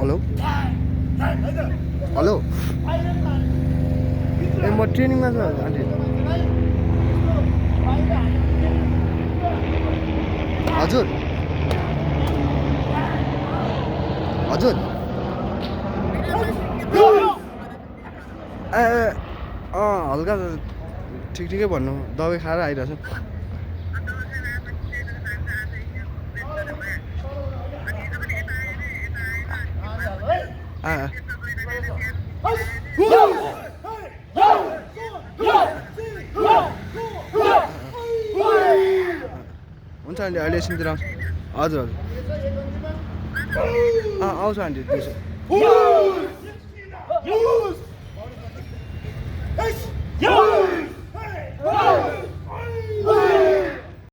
hello hello ए म ट्रेनिङमा छु aunty हजुर हजुर ए हल्का ठिकै भन्नु दबाई खाएर आइरहेको छु हुन्छ आन्टी अहिले एकछिनतिर आउँछ हजुर हजुर आउँछ आन्टी त्यसो